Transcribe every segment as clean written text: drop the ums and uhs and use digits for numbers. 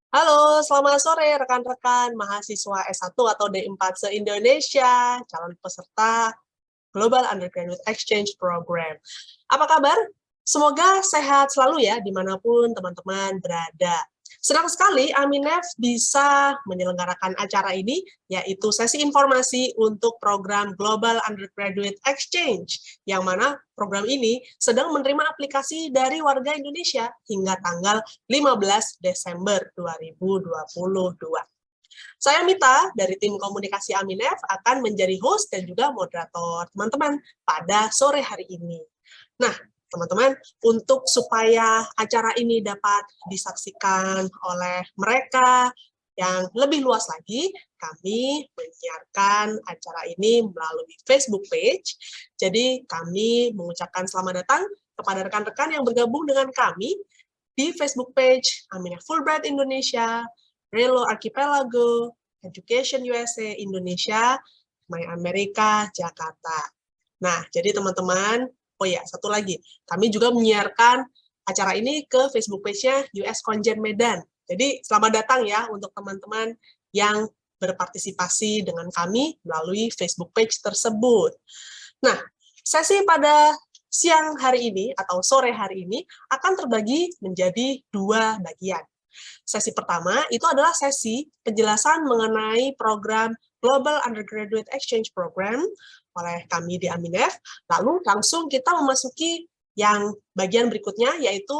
Halo, selamat sore rekan-rekan mahasiswa S1 atau D4 se-Indonesia, calon peserta Global Undergraduate Exchange Program. Apa kabar? Semoga sehat selalu ya, dimanapun teman-teman berada. Senang sekali Aminef bisa menyelenggarakan acara ini, yaitu sesi informasi untuk program Global Undergraduate Exchange, yang mana program ini sedang menerima aplikasi dari warga Indonesia hingga tanggal 15 Desember 2022. Saya Mita dari tim komunikasi Aminef akan menjadi host dan juga moderator teman-teman pada sore hari ini. Nah, teman-teman, untuk supaya acara ini dapat disaksikan oleh mereka yang lebih luas lagi, kami menyiarkan acara ini melalui Facebook page. Jadi, kami mengucapkan selamat datang kepada rekan-rekan yang bergabung dengan kami di Facebook page Aminef Fulbright Indonesia, Relo Archipelago, Education USA Indonesia, My America Jakarta. Nah, jadi teman-teman, oh ya, satu lagi, kami juga menyiarkan acara ini ke Facebook page-nya US Konjen Medan. Jadi, selamat datang ya untuk teman-teman yang berpartisipasi dengan kami melalui Facebook page tersebut. Nah, sesi pada siang hari ini atau sore hari ini akan terbagi menjadi dua bagian. Sesi pertama itu adalah sesi penjelasan mengenai program Global Undergraduate Exchange Program oleh kami di Aminef. Lalu langsung kita memasuki yang bagian berikutnya, yaitu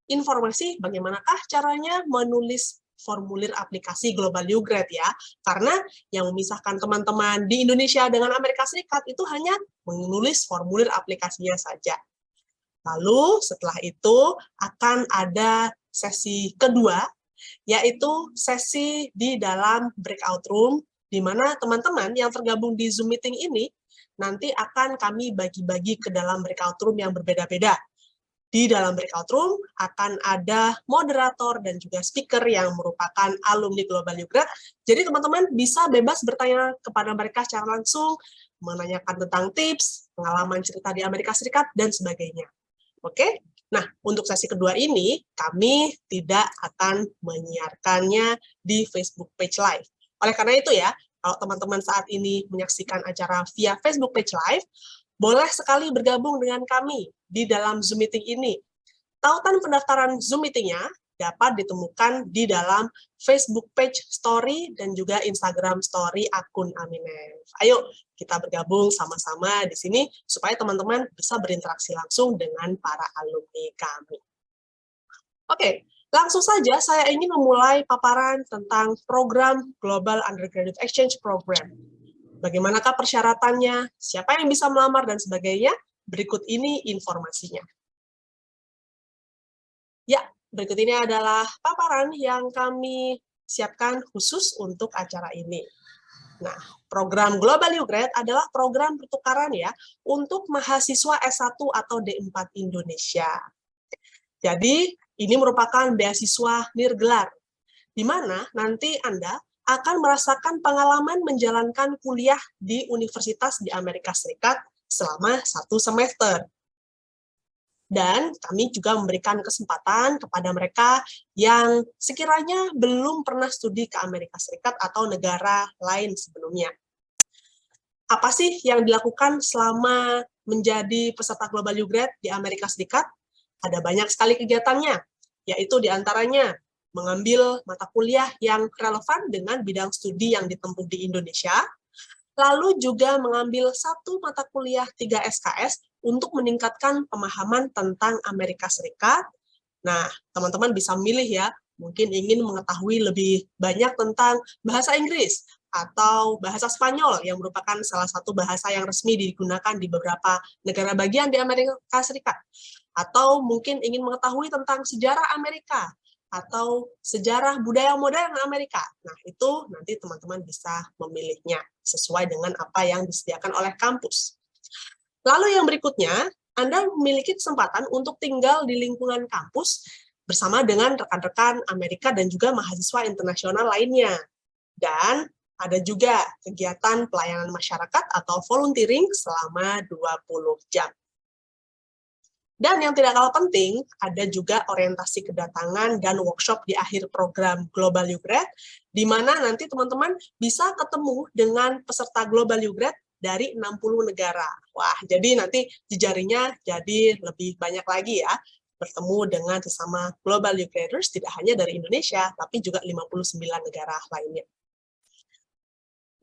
informasi bagaimanakah caranya menulis formulir aplikasi Global U Grad ya. Karena yang memisahkan teman-teman di Indonesia dengan Amerika Serikat itu hanya menulis formulir aplikasinya saja. Lalu setelah itu akan ada sesi kedua, yaitu sesi di dalam breakout room, di mana teman-teman yang tergabung di Zoom meeting ini nanti akan kami bagi-bagi ke dalam breakout room yang berbeda-beda. Di dalam breakout room akan ada moderator dan juga speaker yang merupakan alumni Global U Grad. Jadi teman-teman bisa bebas bertanya kepada mereka secara langsung, menanyakan tentang tips, pengalaman cerita di Amerika Serikat, dan sebagainya. Oke? Nah, untuk sesi kedua ini, kami tidak akan menyiarkannya di Facebook page live. Oleh karena itu ya, kalau teman-teman saat ini menyaksikan acara via Facebook page live, boleh sekali bergabung dengan kami di dalam Zoom meeting ini. Tautan pendaftaran Zoom meetingnya dapat ditemukan di dalam Facebook page story dan juga Instagram story akun Aminef. Ayo kita bergabung sama-sama di sini supaya teman-teman bisa berinteraksi langsung dengan para alumni kami. Oke, langsung saja saya ingin memulai paparan tentang program Global Undergraduate Exchange Program. Bagaimanakah persyaratannya, siapa yang bisa melamar, dan sebagainya. Berikut ini informasinya. Ya, berikut ini adalah paparan yang kami siapkan khusus untuk acara ini. Nah, program Global U Grad adalah program pertukaran ya untuk mahasiswa S1 atau D4 Indonesia. Jadi, ini merupakan beasiswa nirgelar, di mana nanti Anda akan merasakan pengalaman menjalankan kuliah di universitas di Amerika Serikat selama 1 semester. Dan kami juga memberikan kesempatan kepada mereka yang sekiranya belum pernah studi ke Amerika Serikat atau negara lain sebelumnya. Apa sih yang dilakukan selama menjadi peserta Global U Grad di Amerika Serikat? Ada banyak sekali kegiatannya, yaitu diantaranya mengambil mata kuliah yang relevan dengan bidang studi yang ditempuh di Indonesia, lalu juga mengambil 1 mata kuliah 3 SKS untuk meningkatkan pemahaman tentang Amerika Serikat. Nah, teman-teman bisa memilih ya, mungkin ingin mengetahui lebih banyak tentang bahasa Inggris atau bahasa Spanyol yang merupakan salah satu bahasa yang resmi digunakan di beberapa negara bagian di Amerika Serikat. Atau mungkin ingin mengetahui tentang sejarah Amerika atau sejarah budaya modern Amerika. Nah, itu nanti teman-teman bisa memilihnya sesuai dengan apa yang disediakan oleh kampus. Lalu yang berikutnya, Anda memiliki kesempatan untuk tinggal di lingkungan kampus bersama dengan rekan-rekan Amerika dan juga mahasiswa internasional lainnya. Dan ada juga kegiatan pelayanan masyarakat atau volunteering selama 20 jam. Dan yang tidak kalah penting, ada juga orientasi kedatangan dan workshop di akhir program Global YouGrad, di mana nanti teman-teman bisa ketemu dengan peserta Global YouGrad dari 60 negara. Wah, jadi nanti jejaringnya jadi lebih banyak lagi ya, bertemu dengan sesama Global YouGraders, tidak hanya dari Indonesia, tapi juga 59 negara lainnya.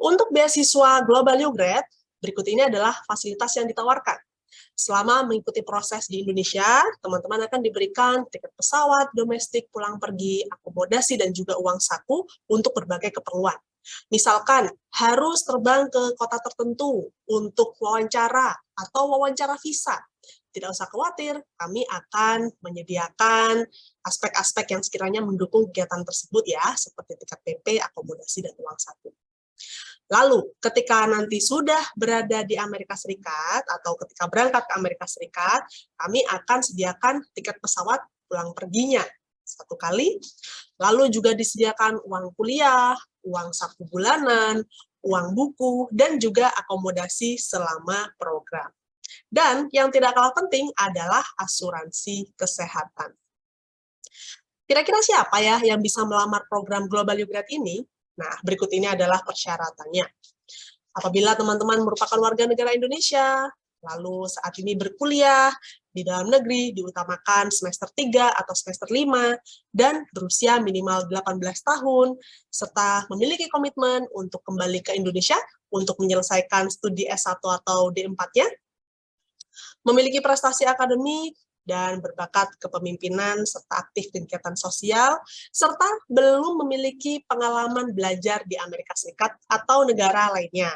Untuk beasiswa Global YouGrad, berikut ini adalah fasilitas yang ditawarkan. Selama mengikuti proses di Indonesia, teman-teman akan diberikan tiket pesawat, domestik, pulang pergi, akomodasi, dan juga uang saku untuk berbagai keperluan. Misalkan, harus terbang ke kota tertentu untuk wawancara atau wawancara visa. Tidak usah khawatir, kami akan menyediakan aspek-aspek yang sekiranya mendukung kegiatan tersebut ya, seperti tiket PP, akomodasi, dan uang saku. Lalu, ketika nanti sudah berada di Amerika Serikat, atau ketika berangkat ke Amerika Serikat, kami akan sediakan tiket pesawat pulang perginya satu kali, lalu juga disediakan uang kuliah, uang saku bulanan, uang buku, dan juga akomodasi selama program. Dan yang tidak kalah penting adalah asuransi kesehatan. Kira-kira siapa ya yang bisa melamar program Global YouGrad ini? Nah, berikut ini adalah persyaratannya. Apabila teman-teman merupakan warga negara Indonesia, lalu saat ini berkuliah di dalam negeri, diutamakan semester 3 atau semester 5, dan berusia minimal 18 tahun, serta memiliki komitmen untuk kembali ke Indonesia untuk menyelesaikan studi S1 atau D4-nya, memiliki prestasi akademik, dan berbakat kepemimpinan serta aktif di kegiatan sosial, serta belum memiliki pengalaman belajar di Amerika Serikat atau negara lainnya.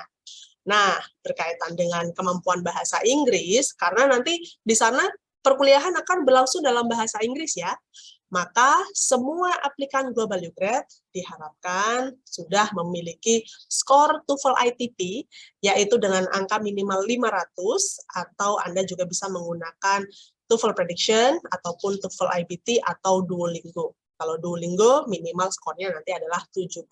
Nah, berkaitan dengan kemampuan bahasa Inggris, karena nanti di sana perkuliahan akan berlangsung dalam bahasa Inggris ya, maka semua aplikan Global YouGrad diharapkan sudah memiliki skor TOEFL ITP, yaitu dengan angka minimal 500, atau Anda juga bisa menggunakan TOEFL Prediction, ataupun TOEFL IBT, atau Duolingo. Kalau Duolingo, minimal skornya nanti adalah 75.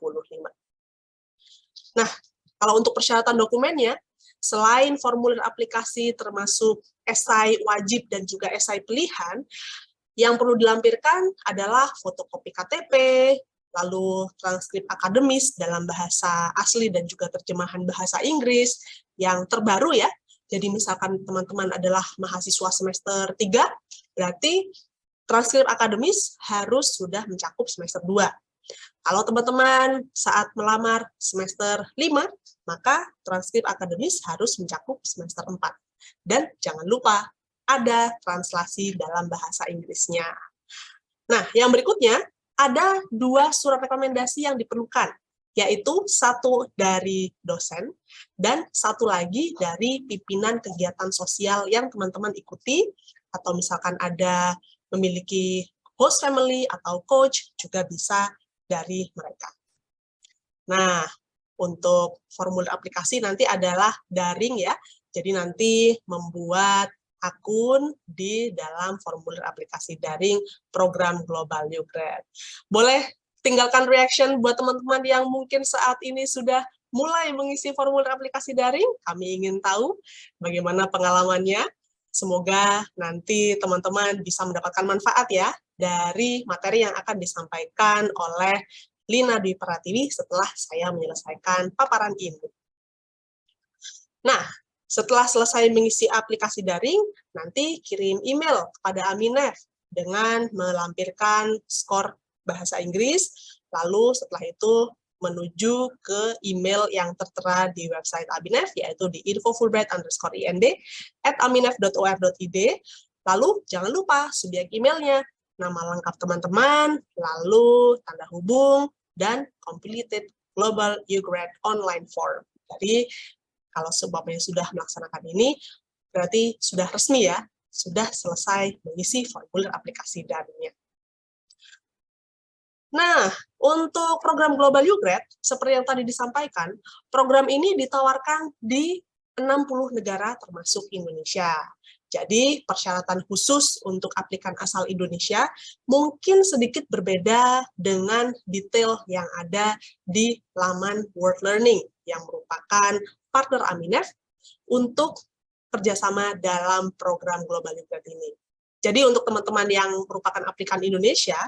Nah, kalau untuk persyaratan dokumennya, selain formulir aplikasi termasuk esai wajib dan juga esai pilihan, yang perlu dilampirkan adalah fotokopi KTP, lalu transkrip akademis dalam bahasa asli dan juga terjemahan bahasa Inggris yang terbaru ya. Jadi misalkan teman-teman adalah mahasiswa semester 3, berarti transkrip akademis harus sudah mencakup semester 2. Kalau teman-teman saat melamar semester 5, maka transkrip akademis harus mencakup semester 4. Dan jangan lupa, ada translasi dalam bahasa Inggrisnya. Nah, yang berikutnya, ada 2 surat rekomendasi yang diperlukan, yaitu 1 dari dosen, dan 1 lagi dari pimpinan kegiatan sosial yang teman-teman ikuti, atau misalkan ada memiliki host family atau coach, juga bisa dari mereka. Nah, untuk formulir aplikasi nanti adalah daring ya, jadi nanti membuat akun di dalam formulir aplikasi daring program Global YouGrad. Boleh tinggalkan reaction buat teman-teman yang mungkin saat ini sudah mulai mengisi formulir aplikasi daring. Kami ingin tahu bagaimana pengalamannya. Semoga nanti teman-teman bisa mendapatkan manfaat ya dari materi yang akan disampaikan oleh Lina Dwi Pratiwi setelah saya menyelesaikan paparan ini. Nah, setelah selesai mengisi aplikasi daring, nanti kirim email kepada Aminef dengan melampirkan skor bahasa Inggris, lalu setelah itu menuju ke email yang tertera di website Aminef, yaitu di info_fulbright_ind@aminef.or.id. Lalu jangan lupa subjek emailnya, nama lengkap teman-teman, lalu tanda hubung, dan completed Global YouGrad online form. Jadi, kalau sebabnya sudah melaksanakan ini, berarti sudah resmi ya, sudah selesai mengisi formulir aplikasi daringnya. Nah, untuk program Global YouGrad, seperti yang tadi disampaikan, program ini ditawarkan di 60 negara termasuk Indonesia. Jadi, persyaratan khusus untuk aplikan asal Indonesia mungkin sedikit berbeda dengan detail yang ada di laman World Learning, yang merupakan partner Aminef untuk kerjasama dalam program Global YouGrad ini. Jadi untuk teman-teman yang merupakan aplikan Indonesia,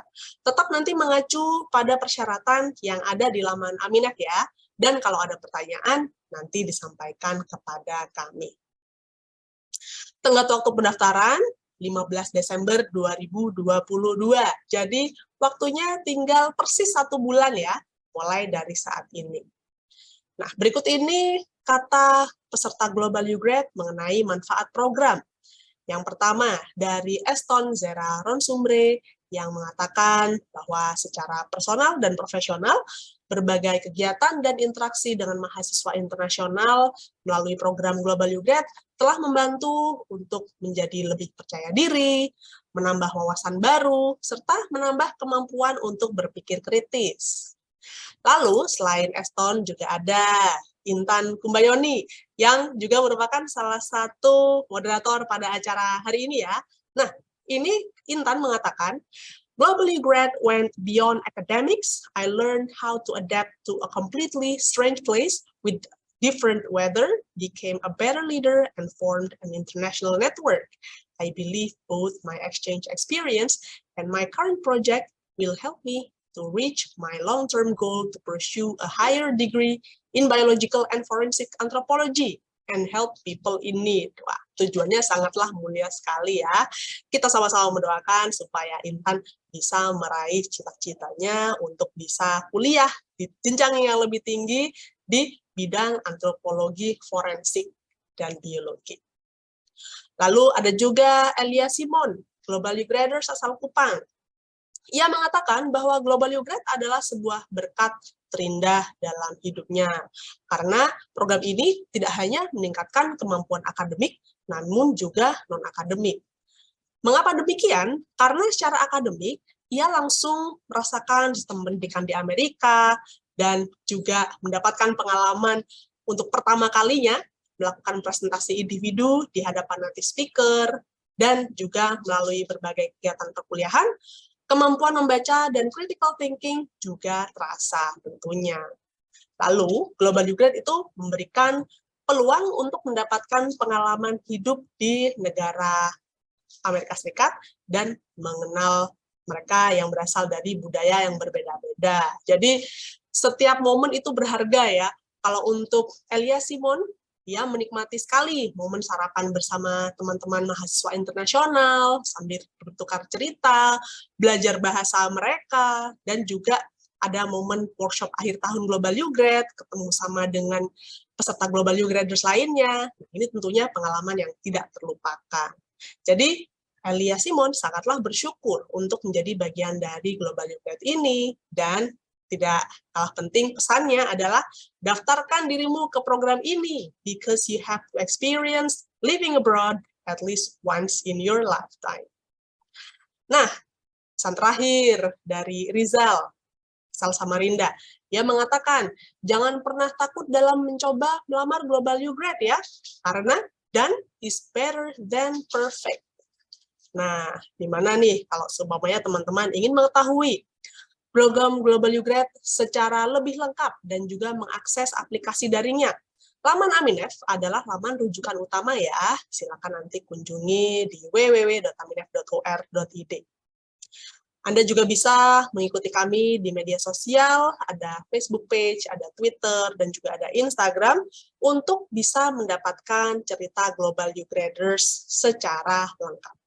tetap nanti mengacu pada persyaratan yang ada di laman Aminef ya. Dan kalau ada pertanyaan, nanti disampaikan kepada kami. Tenggat waktu pendaftaran 15 Desember 2022. Jadi waktunya tinggal persis 1 bulan ya, mulai dari saat ini. Nah, berikut ini kata peserta Global U-Grad mengenai manfaat program. Yang pertama, dari Eston Zera Ronsumbre yang mengatakan bahwa secara personal dan profesional, berbagai kegiatan dan interaksi dengan mahasiswa internasional melalui program Global U-Grad telah membantu untuk menjadi lebih percaya diri, menambah wawasan baru, serta menambah kemampuan untuk berpikir kritis. Lalu, selain Eston juga ada Intan Kumbayoni, yang juga merupakan salah satu moderator pada acara hari ini ya. Nah, ini Intan mengatakan, Globally grad went beyond academics. I learned how to adapt to a completely strange place with different weather, became a better leader, and formed an international network. I believe both my exchange experience and my current project will help me to reach my long-term goal to pursue a higher degree in biological and forensic anthropology and help people in need. Wah, tujuannya sangatlah mulia sekali ya. Kita sama-sama mendoakan supaya Intan bisa meraih cita-citanya untuk bisa kuliah di jenjang yang lebih tinggi di bidang antropologi forensik dan biologi. Lalu ada juga Elia Simon, Global U-Graders asal Kupang. Ia mengatakan bahwa Global U-Grad adalah sebuah berkat terindah dalam hidupnya. Karena program ini tidak hanya meningkatkan kemampuan akademik, namun juga non-akademik. Mengapa demikian? Karena secara akademik, ia langsung merasakan sistem pendidikan di Amerika, dan juga mendapatkan pengalaman untuk pertama kalinya melakukan presentasi individu di hadapan native speaker, dan juga melalui berbagai kegiatan perkuliahan, kemampuan membaca dan critical thinking juga terasa tentunya. Lalu, Global U-Grad itu memberikan peluang untuk mendapatkan pengalaman hidup di negara Amerika Serikat dan mengenal mereka yang berasal dari budaya yang berbeda-beda. Jadi, setiap momen itu berharga ya. Kalau untuk Elia Simon, ia menikmati sekali momen sarapan bersama teman-teman mahasiswa internasional, sambil bertukar cerita, belajar bahasa mereka, dan juga ada momen workshop akhir tahun Global U-Grad, ketemu sama dengan peserta Global U-Graders lainnya. Ini tentunya pengalaman yang tidak terlupakan. Jadi, Elia Simon sangatlah bersyukur untuk menjadi bagian dari Global U-Grad ini, dan tidak kalah penting pesannya adalah daftarkan dirimu ke program ini because you have to experience living abroad at least once in your lifetime. Nah, pesan terakhir dari Rizal Samarinda, dia mengatakan jangan pernah takut dalam mencoba melamar Global U-Grad ya, karena done is better than perfect. Nah, di mana nih kalau seumpamanya teman-teman ingin mengetahui program Global U-Grad secara lebih lengkap dan juga mengakses aplikasi daringnya. Laman Aminef adalah laman rujukan utama ya. Silakan nanti kunjungi di www.aminef.or.id. Anda juga bisa mengikuti kami di media sosial, ada Facebook page, ada Twitter, dan juga ada Instagram, untuk bisa mendapatkan cerita Global U-Graders secara lengkap.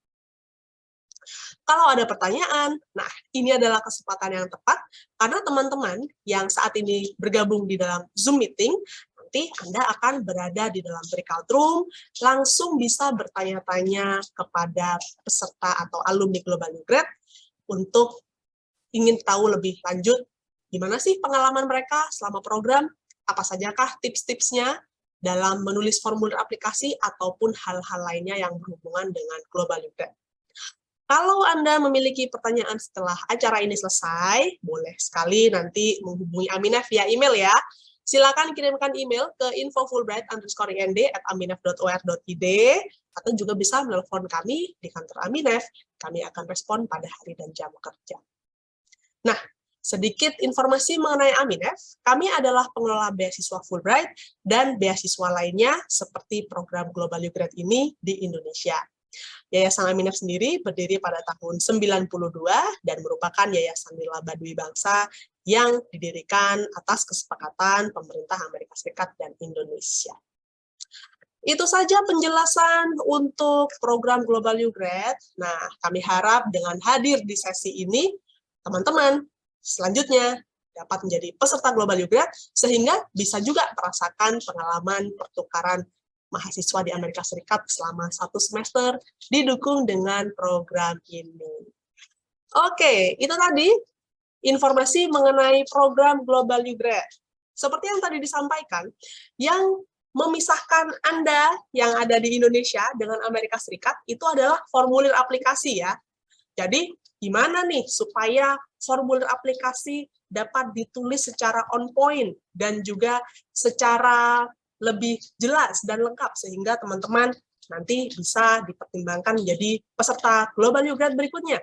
Kalau ada pertanyaan, nah ini adalah kesempatan yang tepat karena teman-teman yang saat ini bergabung di dalam Zoom meeting, nanti Anda akan berada di dalam breakout room, langsung bisa bertanya-tanya kepada peserta atau alumni Global U-Grad untuk ingin tahu lebih lanjut gimana sih pengalaman mereka selama program, apa sajakah tips-tipsnya dalam menulis formulir aplikasi ataupun hal-hal lainnya yang berhubungan dengan Global U-Grad. Kalau Anda memiliki pertanyaan setelah acara ini selesai, boleh sekali nanti menghubungi Aminef via email ya. Silakan kirimkan email ke info_fulbright_ind@aminef.or.id, atau juga bisa menelpon kami di kantor Aminef. Kami akan respon pada hari dan jam kerja. Nah, sedikit informasi mengenai Aminef, kami adalah pengelola beasiswa Fulbright dan beasiswa lainnya seperti program Global U-Grad ini di Indonesia. Yayasan Aminef sendiri berdiri pada tahun 92 dan merupakan yayasan nirlaba dwi bangsa yang didirikan atas kesepakatan pemerintah Amerika Serikat dan Indonesia. Itu saja penjelasan untuk program Global U Grad. Nah, kami harap dengan hadir di sesi ini, teman-teman selanjutnya dapat menjadi peserta Global U Grad, sehingga bisa juga merasakan pengalaman pertukaran mahasiswa di Amerika Serikat selama 1 semester, didukung dengan program ini. Oke, itu tadi informasi mengenai program Global U Grad. Seperti yang tadi disampaikan, yang memisahkan Anda yang ada di Indonesia dengan Amerika Serikat itu adalah formulir aplikasi ya. Jadi, gimana nih supaya formulir aplikasi dapat ditulis secara on point dan juga secara lebih jelas dan lengkap sehingga teman-teman nanti bisa dipertimbangkan menjadi peserta Global U Grad berikutnya.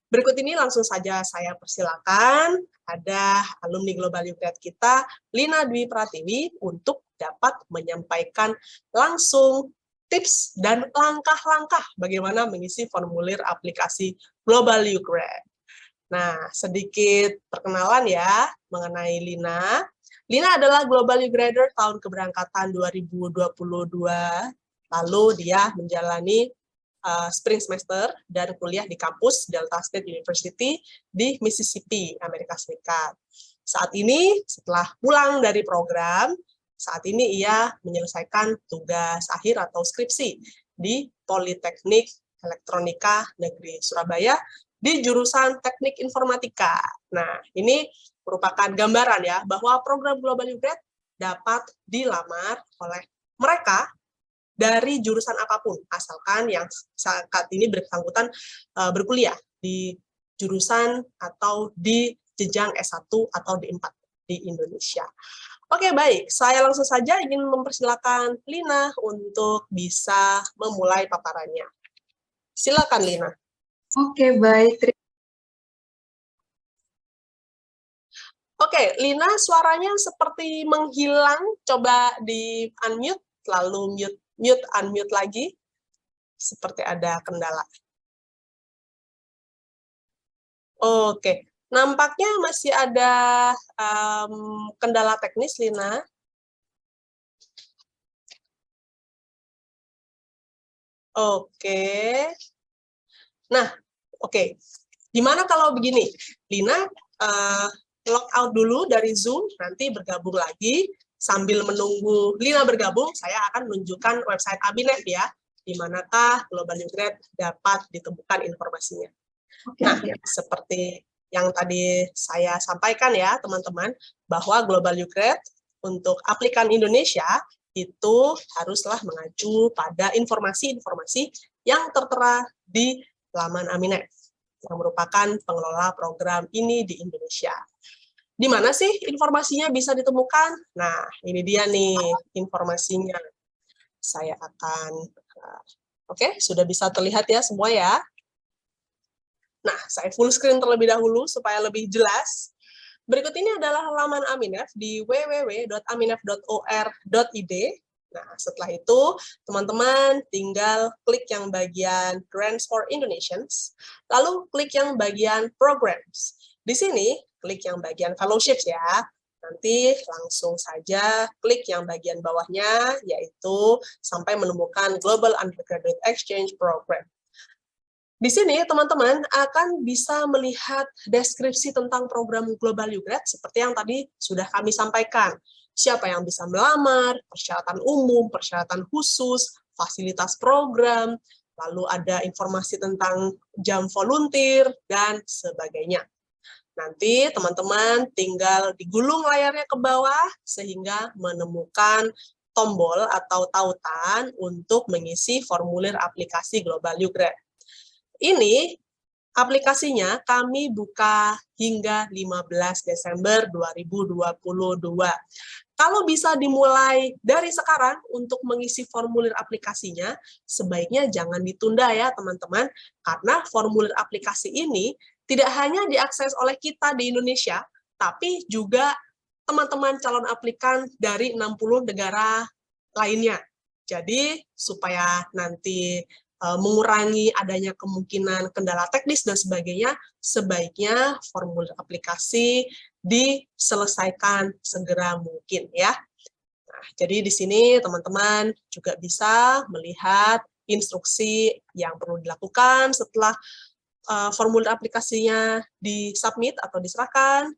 Berikut ini langsung saja saya persilakan ada alumni Global U Grad kita, Lina Dwi Pratiwi, untuk dapat menyampaikan langsung tips dan langkah-langkah bagaimana mengisi formulir aplikasi Global U Grad. Nah, sedikit perkenalan ya mengenai Lina. Lina adalah Global U Grader tahun keberangkatan 2022, lalu dia menjalani spring semester dan kuliah di kampus Delta State University di Mississippi, Amerika Serikat. Saat ini, setelah pulang dari program, saat ini ia menyelesaikan tugas akhir atau skripsi di Politeknik Elektronika Negeri Surabaya di jurusan Teknik Informatika. Nah, ini merupakan gambaran ya, bahwa program Global U Grad dapat dilamar oleh mereka dari jurusan apapun, asalkan yang saat ini bersangkutan berkuliah di jurusan atau di jenjang S1 atau D4 di Indonesia. Oke, baik. Saya langsung saja ingin mempersilakan Lina untuk bisa memulai paparannya. Silakan, Lina. Oke, baik. Oke, Lina, suaranya seperti menghilang. Coba di-unmute, lalu unmute lagi. Seperti ada kendala. Oke, nampaknya masih ada kendala teknis, Lina. Oke. Nah, oke. Gimana kalau begini? Lina, log out dulu dari Zoom, nanti bergabung lagi. Sambil menunggu Lina bergabung, saya akan menunjukkan website Aminef ya, di manakah Global U Grad dapat ditemukan informasinya. Nah, seperti yang tadi saya sampaikan ya, teman-teman, bahwa Global U Grad untuk aplikan Indonesia itu haruslah mengacu pada informasi-informasi yang tertera di laman Aminef, yang merupakan pengelola program ini di Indonesia. Di mana sih informasinya bisa ditemukan? Nah, ini dia nih informasinya. Saya akan, oke, sudah bisa terlihat ya semua ya. Nah, saya full screen terlebih dahulu supaya lebih jelas. Berikut ini adalah halaman Aminef di www.aminef.or.id. Nah, setelah itu, teman-teman tinggal klik yang bagian Grants for Indonesians, lalu klik yang bagian Programs. Di sini, klik yang bagian Fellowships ya. Nanti langsung saja klik yang bagian bawahnya, yaitu sampai menemukan Global Undergraduate Exchange Program. Di sini, teman-teman akan bisa melihat deskripsi tentang program Global U Grad seperti yang tadi sudah kami sampaikan. Siapa yang bisa melamar, persyaratan umum, persyaratan khusus, fasilitas program, lalu ada informasi tentang jam volunteer, dan sebagainya. Nanti teman-teman tinggal digulung layarnya ke bawah sehingga menemukan tombol atau tautan untuk mengisi formulir aplikasi Global U Grad. Ini aplikasinya kami buka hingga 15 Desember 2022. Kalau bisa dimulai dari sekarang untuk mengisi formulir aplikasinya, sebaiknya jangan ditunda ya teman-teman, karena formulir aplikasi ini tidak hanya diakses oleh kita di Indonesia, tapi juga teman-teman calon aplikan dari 60 negara lainnya. Jadi, supaya nanti mengurangi adanya kemungkinan kendala teknis dan sebagainya, sebaiknya formulir aplikasi diselesaikan segera mungkin ya. Nah, jadi di sini teman-teman juga bisa melihat instruksi yang perlu dilakukan setelah formulir aplikasinya disubmit atau diserahkan.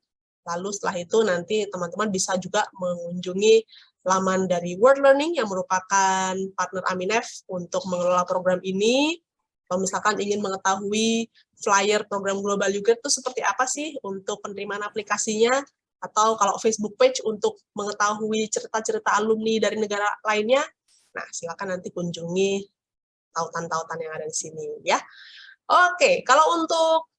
Lalu setelah itu nanti teman-teman bisa juga mengunjungi laman dari World Learning yang merupakan partner Aminef untuk mengelola program ini. Kalau misalkan ingin mengetahui flyer program Global YouGrad itu seperti apa sih untuk penerimaan aplikasinya, atau kalau Facebook page untuk mengetahui cerita-cerita alumni dari negara lainnya, nah silakan nanti kunjungi tautan-tautan yang ada di sini ya. Oke, kalau untuk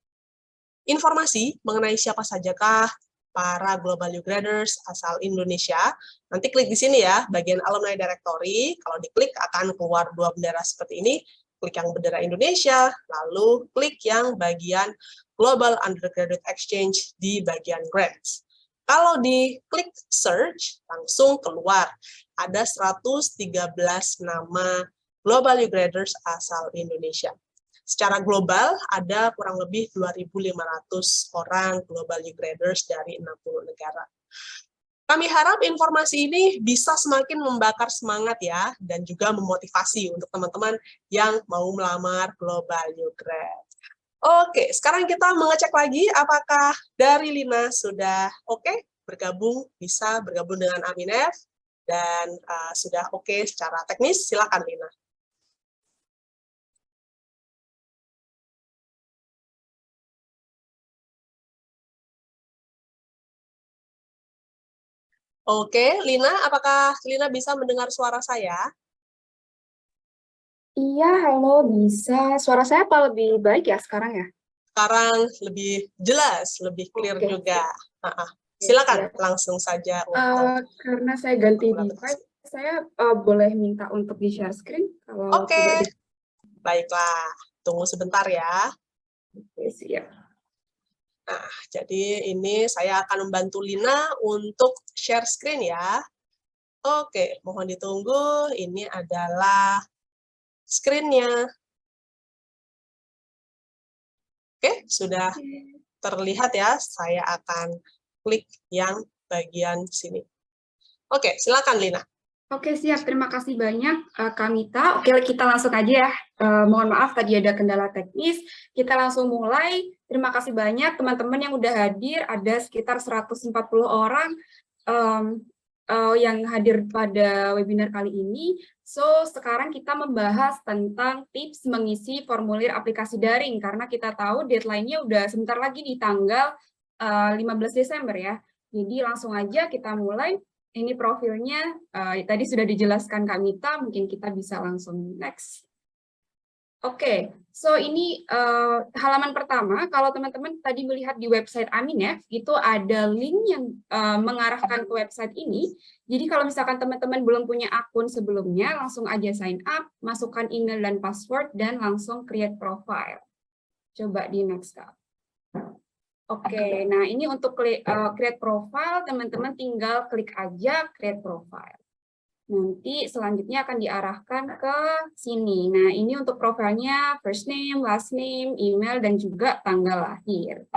informasi mengenai siapa sajakah para Global YouGraders asal Indonesia, nanti klik di sini ya, bagian Alumni Directory. Kalau diklik akan keluar dua bendera seperti ini, klik yang bendera Indonesia, lalu klik yang bagian Global Undergraduate Exchange di bagian Grants. Kalau diklik search, langsung keluar. Ada 113 nama Global YouGraders asal Indonesia. Secara global, ada kurang lebih 2.500 orang Global YouGraders dari 60 negara. Kami harap informasi ini bisa semakin membakar semangat ya, dan juga memotivasi untuk teman-teman yang mau melamar Global YouGrad. Oke, sekarang kita mengecek lagi apakah dari Lina sudah oke bergabung, bisa bergabung dengan Aminef, dan sudah oke secara teknis. Silakan Lina. Oke, Lina, apakah Lina bisa mendengar suara saya? Iya, halo, bisa. Suara saya apa lebih baik ya sekarang ya? Sekarang lebih jelas, lebih clear Oke, juga. siap. Silakan langsung saja untuk Karena saya ganti aplikasi. device, saya boleh minta untuk di-share screen kalau Oke, tidak di... baiklah. Tunggu sebentar ya. Oke, siap. Nah, jadi ini saya akan membantu Lina untuk share screen ya. Oke, mohon ditunggu. Ini adalah screen-nya. Oke, sudah terlihat ya. Saya akan klik yang bagian sini. Oke, silakan Lina. Oke, siap. Terima kasih banyak, Kak Mita. Oke, kita langsung aja ya. Mohon maaf, tadi ada kendala teknis. Kita langsung mulai. Terima kasih banyak teman-teman yang udah hadir. Ada sekitar 140 orang yang hadir pada webinar kali ini. So, sekarang kita membahas tentang tips mengisi formulir aplikasi daring, karena kita tahu deadline-nya udah sebentar lagi di tanggal 15 Desember ya. Jadi langsung aja kita mulai. Ini profilnya, tadi sudah dijelaskan Kak Mita, mungkin kita bisa langsung next. Oke, so ini halaman pertama, kalau teman-teman tadi melihat di website Aminef, itu ada link yang mengarahkan ke website ini. Jadi kalau misalkan teman-teman belum punya akun sebelumnya, langsung aja sign up, masukkan email dan password, dan langsung create profile. Coba di next, Kak. Oke, nah ini untuk create profile, teman-teman tinggal klik aja create profile. Nanti selanjutnya akan diarahkan ke sini. Nah, ini untuk profilnya first name, last name, email, dan juga tanggal lahir.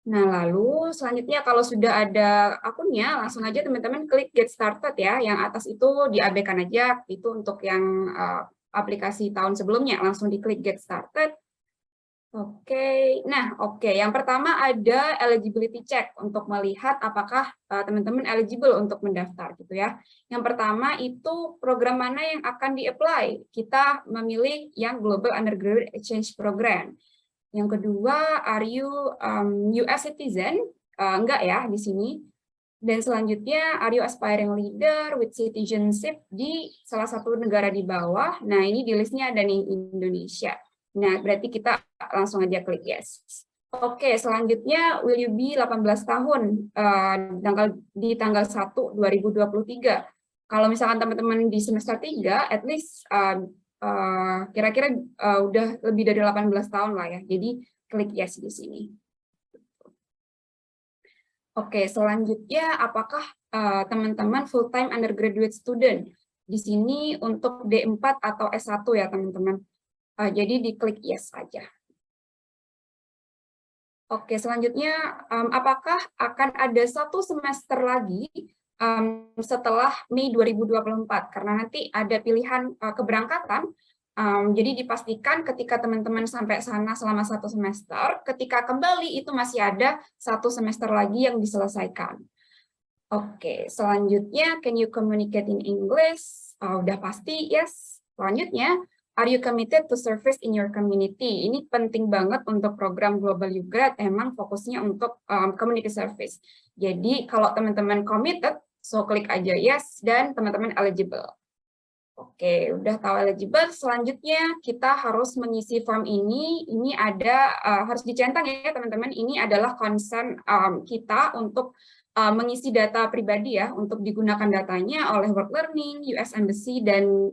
Nah, lalu selanjutnya kalau sudah ada akunnya, langsung aja teman-teman klik get started ya. Yang atas itu diabaikan aja, itu untuk yang aplikasi tahun sebelumnya, langsung diklik get started. Oke, nah yang pertama ada eligibility check untuk melihat apakah teman-teman eligible untuk mendaftar gitu ya. Yang pertama itu program mana yang akan di-apply. Kita memilih yang Global Undergraduate Exchange Program. Yang kedua, are you US citizen? Enggak ya di sini. Dan selanjutnya, are you aspiring leader with citizenship di salah satu negara di bawah. Nah, ini di listnya ada nih Indonesia. Nah, berarti kita langsung aja klik yes. Oke, selanjutnya will you be 18 tahun di tanggal 1 2023. Kalau misalkan teman-teman di semester 3, at least kira-kira udah lebih dari 18 tahun lah ya. Jadi klik yes di sini. Oke, selanjutnya apakah teman-teman full-time undergraduate student? Di sini untuk D4 atau S1 ya teman-teman. Jadi diklik yes saja. Oke, selanjutnya apakah akan ada 1 semester lagi setelah Mei 2024? Karena nanti ada pilihan keberangkatan, jadi dipastikan ketika teman-teman sampai sana selama 1 semester, ketika kembali itu masih ada 1 semester lagi yang diselesaikan. Oke, selanjutnya, can you communicate in English? Udah pasti, yes. Selanjutnya, are you committed to service in your community? Ini penting banget untuk program Global YouGrad, emang fokusnya untuk community service. Jadi, kalau teman-teman committed, so klik aja yes, dan teman-teman eligible. Oke, udah tahu eligible. Selanjutnya, kita harus mengisi form ini. Ini ada, harus dicentang ya teman-teman, ini adalah concern kita untuk mengisi data pribadi ya, untuk digunakan datanya oleh Work Learning, US Embassy, dan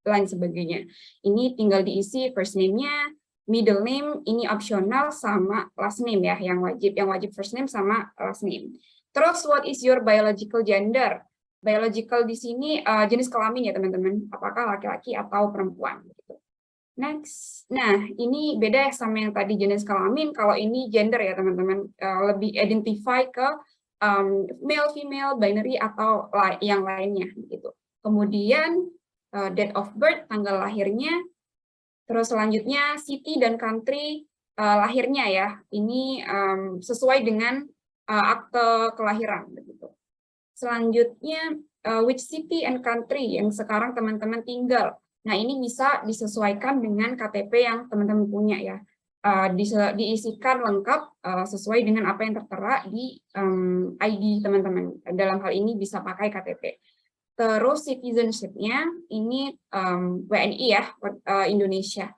lain sebagainya. Ini tinggal diisi first name-nya, middle name, ini optional, sama last name ya, yang wajib first name sama last name. Terus, what is your biological gender? Biological di sini jenis kelamin ya teman-teman, apakah laki-laki atau perempuan. Gitu. Next, nah ini beda ya sama yang tadi jenis kelamin, kalau ini gender ya teman-teman, lebih identify ke male, female, binary, atau yang lainnya. Gitu. Kemudian, date of birth, tanggal lahirnya, terus selanjutnya city dan country lahirnya ya, ini sesuai dengan akte kelahiran. Begitu. Selanjutnya, which city and country yang sekarang teman-teman tinggal. Nah, ini bisa disesuaikan dengan KTP yang teman-teman punya ya. Diisikan lengkap sesuai dengan apa yang tertera di ID teman-teman. Dalam hal ini bisa pakai KTP. Terus citizenship-nya ini WNI ya, Indonesia.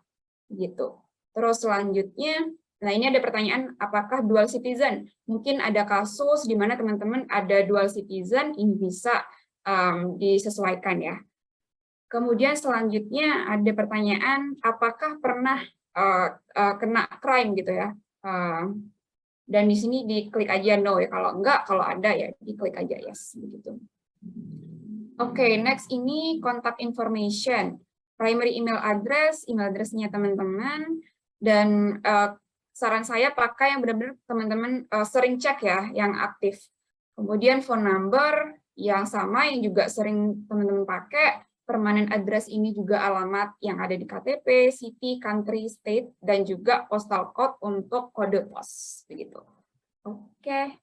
Gitu. Terus selanjutnya, nah, ini ada pertanyaan, apakah dual citizen? Mungkin ada kasus di mana teman-teman ada dual citizen, ini bisa disesuaikan ya. Kemudian selanjutnya ada pertanyaan, apakah pernah kena crime gitu ya? Dan di sini diklik aja no ya, kalau enggak, kalau ada ya diklik aja yes. Begitu. Oke, next ini contact information. Primary email address-nya teman-teman, dan saran saya pakai yang benar-benar teman-teman sering cek ya, yang aktif. Kemudian phone number yang sama, yang juga sering teman-teman pakai. Permanent address ini juga alamat yang ada di KTP, city, country, state, dan juga postal code untuk kode pos. Begitu. Oke.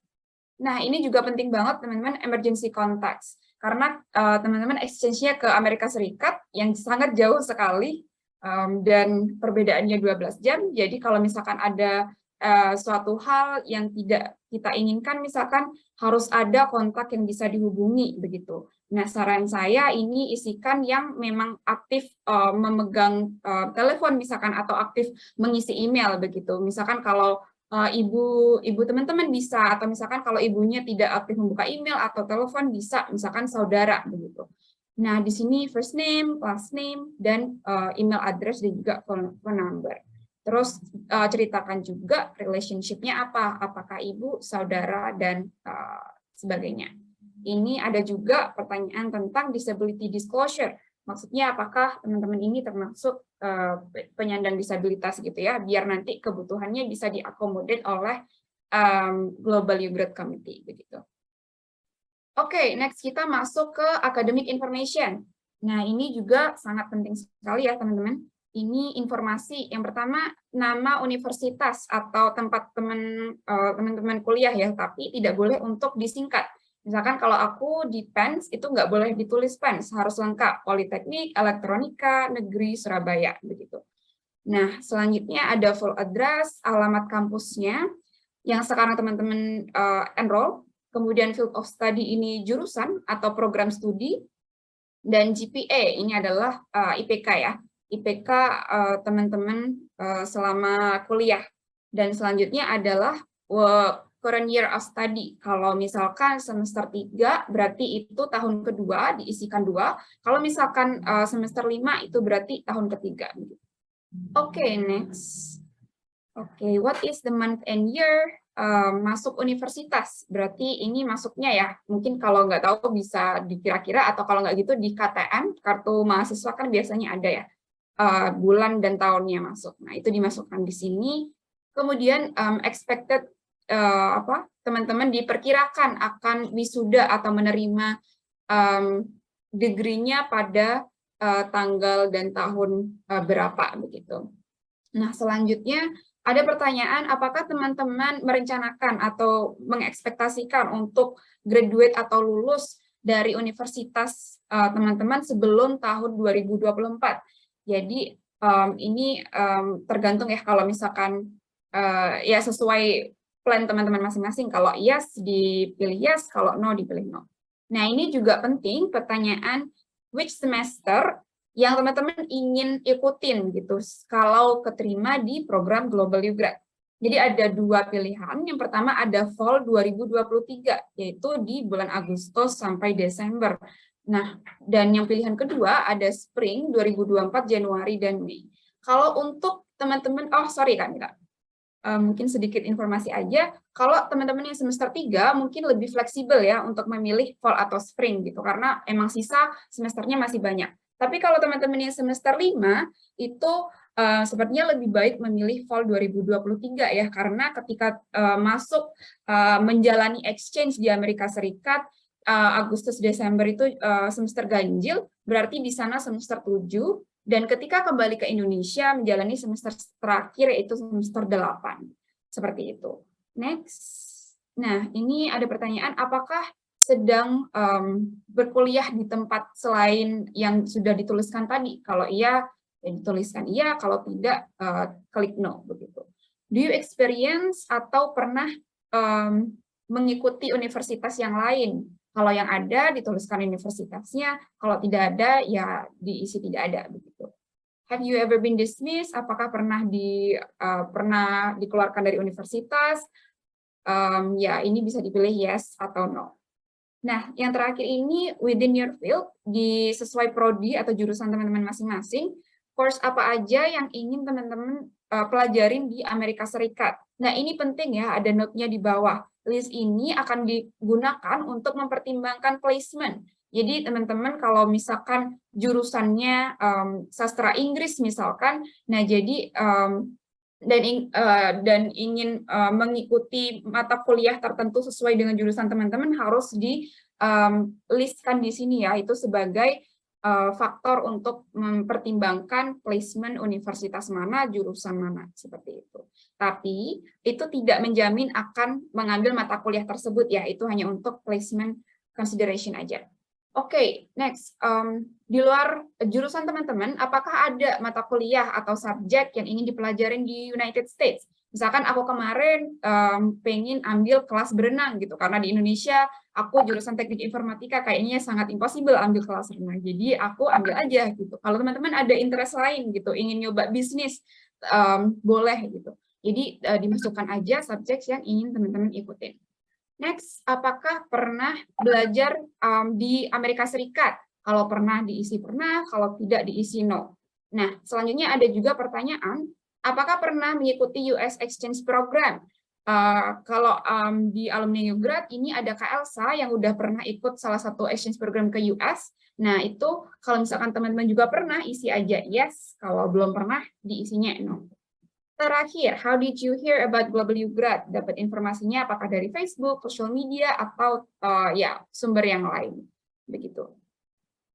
Nah, ini juga penting banget teman-teman, emergency contacts. Karena teman-teman exchange-nya ke Amerika Serikat yang sangat jauh sekali, dan perbedaannya 12 jam, jadi kalau misalkan ada suatu hal yang tidak kita inginkan, misalkan harus ada kontak yang bisa dihubungi, begitu. Nah, saran saya ini isikan yang memang aktif memegang telepon misalkan, atau aktif mengisi email, begitu. Misalkan kalau ibu teman-teman bisa, atau misalkan kalau ibunya tidak aktif membuka email atau telepon, bisa misalkan saudara, begitu. Nah, di sini first name, last name, dan email address, dan juga phone number. Terus ceritakan juga relationship-nya apa, apakah ibu, saudara, dan sebagainya. Ini ada juga pertanyaan tentang disability disclosure. Maksudnya apakah teman-teman ini termasuk penyandang disabilitas gitu ya, biar nanti kebutuhannya bisa diakomodir oleh Global YouGrad Committee begitu. Oke, next kita masuk ke academic information. Nah, ini juga sangat penting sekali ya, teman-teman. Ini informasi, yang pertama, nama universitas atau tempat teman-teman kuliah ya, tapi tidak boleh untuk disingkat. Misalkan kalau aku di PENS, itu nggak boleh ditulis PENS, harus lengkap, Politeknik, Elektronika, Negeri, Surabaya, begitu. Nah, selanjutnya ada full address, alamat kampusnya, yang sekarang teman-teman enroll. Kemudian field of study ini jurusan atau program studi, dan GPA ini adalah IPK ya, IPK teman-teman selama kuliah. Dan selanjutnya adalah current year of study. Kalau misalkan semester 3 berarti itu tahun kedua, diisikan 2. Kalau misalkan semester 5 itu berarti tahun ketiga. Oke, next. Oke, what is the month and year? Masuk universitas, berarti ini masuknya ya, mungkin kalau nggak tahu bisa dikira-kira, atau kalau nggak gitu di KTM, kartu mahasiswa kan biasanya ada ya, bulan dan tahunnya masuk. Nah, itu dimasukkan di sini. Kemudian expected teman-teman diperkirakan akan wisuda atau menerima degree-nya pada tanggal dan tahun berapa begitu. Nah, selanjutnya ada pertanyaan, apakah teman-teman merencanakan atau mengekspektasikan untuk graduate atau lulus dari universitas teman-teman sebelum tahun 2024? Jadi ini tergantung ya, kalau misalkan ya sesuai plan teman-teman masing-masing. Kalau yes dipilih yes, kalau no dipilih no. Nah, ini juga penting pertanyaan which semester yang teman-teman ingin ikutin gitu kalau keterima di program Global U-Grad. Jadi ada dua pilihan. Yang pertama ada Fall 2023, yaitu di bulan Agustus sampai Desember. Nah, dan yang pilihan kedua ada Spring 2024, Januari dan Mei. Kalau untuk teman-teman, Kamila. Mungkin sedikit informasi aja, kalau teman-teman yang semester 3 mungkin lebih fleksibel ya untuk memilih fall atau spring gitu, karena emang sisa semesternya masih banyak. Tapi kalau teman-teman yang semester 5 itu sepertinya lebih baik memilih fall 2023 ya, karena ketika masuk menjalani exchange di Amerika Serikat, Agustus Desember itu semester ganjil, berarti di sana semester 7. Dan ketika kembali ke Indonesia menjalani semester terakhir yaitu semester 8. Seperti itu. Next. Nah, ini ada pertanyaan, apakah sedang berkuliah di tempat selain yang sudah dituliskan tadi? Kalau iya, ya dituliskan iya, kalau tidak, klik no. Begitu. Do you experience atau pernah mengikuti universitas yang lain? Kalau yang ada, dituliskan universitasnya. Kalau tidak ada, ya diisi tidak ada. Begitu. Have you ever been dismissed? Apakah pernah dikeluarkan dari universitas? Ya, ini bisa dipilih yes atau no. Nah, yang terakhir ini, within your field, sesuai prodi atau jurusan teman-teman masing-masing, course apa aja yang ingin teman-teman pelajarin di Amerika Serikat. Nah, ini penting ya, ada note-nya di bawah. List ini akan digunakan untuk mempertimbangkan placement. Jadi teman-teman kalau misalkan jurusannya sastra Inggris misalkan, nah jadi dan ingin mengikuti mata kuliah tertentu sesuai dengan jurusan teman-teman harus di-listkan di sini ya, itu sebagai faktor untuk mempertimbangkan placement universitas mana, jurusan mana, seperti itu. Tapi itu tidak menjamin akan mengambil mata kuliah tersebut ya, itu hanya untuk placement consideration aja. Oke, next. Di luar jurusan teman-teman, apakah ada mata kuliah atau subjek yang ingin dipelajarin di United States? Misalkan aku kemarin pengen ambil kelas berenang gitu, karena di Indonesia aku jurusan teknik informatika kayaknya sangat impossible ambil kelas renang. Jadi aku ambil aja gitu. Kalau teman-teman ada interest lain gitu, ingin nyoba bisnis, boleh gitu. Jadi dimasukkan aja subjek yang ingin teman-teman ikutin. Next, apakah pernah belajar di Amerika Serikat? Kalau pernah diisi pernah, kalau tidak diisi no. Nah, selanjutnya ada juga pertanyaan, apakah pernah mengikuti US Exchange Program? Kalau di alumni U-Grad ini ada Kak Elsa yang udah pernah ikut salah satu exchange program ke US. Nah, itu kalau misalkan teman-teman juga pernah, isi aja yes. Kalau belum pernah, diisinya no. Terakhir, how did you hear about Global U-Grad? Dapat informasinya apakah dari Facebook, social media, atau ya sumber yang lain. Begitu.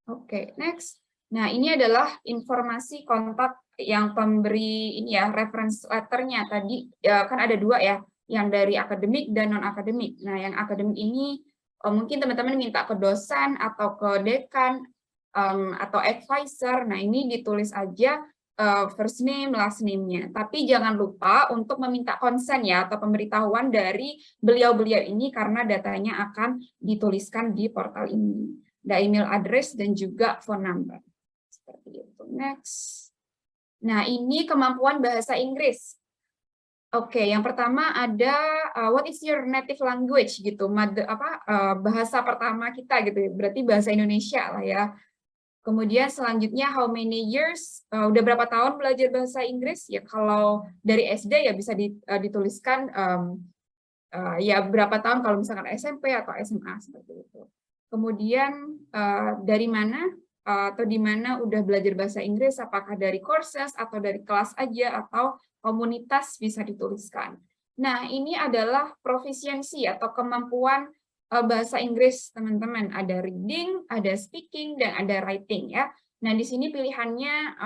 Oke, next. Nah, ini adalah informasi kontak yang pemberi ini ya, reference letternya tadi kan ada dua ya, yang dari akademik dan non-akademik. Nah, yang akademik ini mungkin teman-teman minta ke dosen atau ke dekan atau advisor. Nah, ini ditulis aja first name, last name-nya. Tapi jangan lupa untuk meminta konsen ya, atau pemberitahuan dari beliau-beliau ini karena datanya akan dituliskan di portal ini. Ada email address dan juga phone number. Seperti itu. Next. Nah, ini kemampuan bahasa Inggris. Oke, yang pertama ada what is your native language gitu, bahasa pertama kita gitu, berarti bahasa Indonesia lah ya. Kemudian selanjutnya how many years, udah berapa tahun belajar bahasa Inggris? Ya kalau dari SD ya bisa dituliskan ya berapa tahun kalau misalkan SMP atau SMA seperti itu. Kemudian dari mana? atau di mana udah belajar bahasa Inggris, apakah dari courses atau dari kelas aja atau komunitas bisa dituliskan. Nah, ini adalah profisiensi atau kemampuan bahasa Inggris, teman-teman. Ada reading, ada speaking, dan ada writing ya. Nah, di sini pilihannya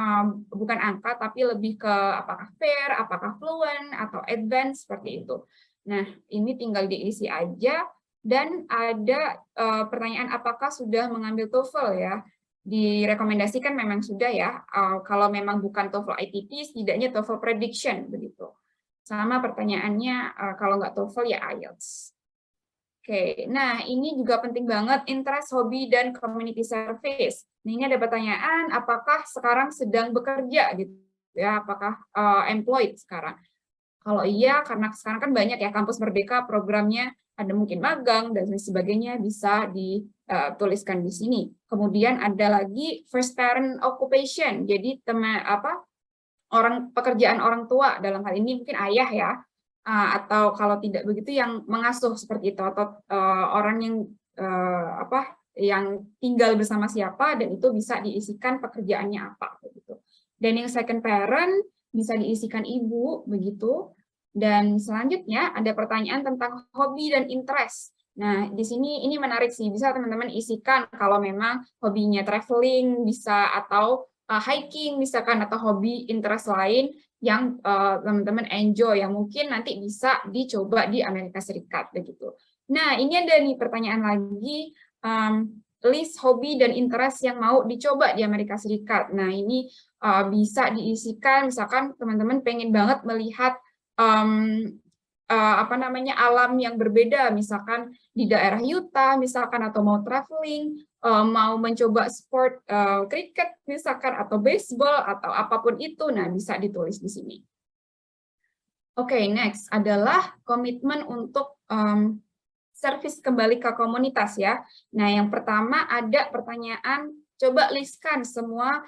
bukan angka, tapi lebih ke apakah fair, apakah fluent, atau advanced, seperti itu. Nah, ini tinggal diisi aja. Dan ada pertanyaan apakah sudah mengambil TOEFL ya. Direkomendasikan memang sudah ya. Kalau memang bukan TOEFL ITP, setidaknya TOEFL prediction, begitu. Sama pertanyaannya, kalau nggak TOEFL ya IELTS. Oke, nah ini juga penting banget, interest, hobi, dan community service. Nah, ini ada pertanyaan, apakah sekarang sedang bekerja gitu ya, apakah employed sekarang? Kalau iya, karena sekarang kan banyak ya kampus Merdeka programnya, ada mungkin magang dan sebagainya, bisa dituliskan di sini. Kemudian ada lagi first parent occupation, jadi pekerjaan orang tua, dalam hal ini mungkin ayah ya, atau kalau tidak begitu yang mengasuh seperti itu, atau orang yang tinggal bersama siapa, dan itu bisa diisikan pekerjaannya apa begitu. Dan yang second parent bisa diisikan ibu begitu. Dan selanjutnya ada pertanyaan tentang hobi dan interest. Nah, di sini ini menarik sih, bisa teman-teman isikan kalau memang hobinya traveling bisa, atau hiking misalkan, atau hobi interest lain yang teman-teman enjoy, yang mungkin nanti bisa dicoba di Amerika Serikat begitu. Nah, ini ada nih pertanyaan lagi, list hobi dan interest yang mau dicoba di Amerika Serikat. Nah, ini bisa diisikan, misalkan teman-teman pengen banget melihat alam yang berbeda, misalkan di daerah Utah, misalkan, atau mau traveling, mau mencoba sport cricket, misalkan, atau baseball, atau apapun itu, nah bisa ditulis di sini. Oke, next adalah komitmen untuk servis kembali ke komunitas ya. Nah, yang pertama ada pertanyaan, coba listkan semua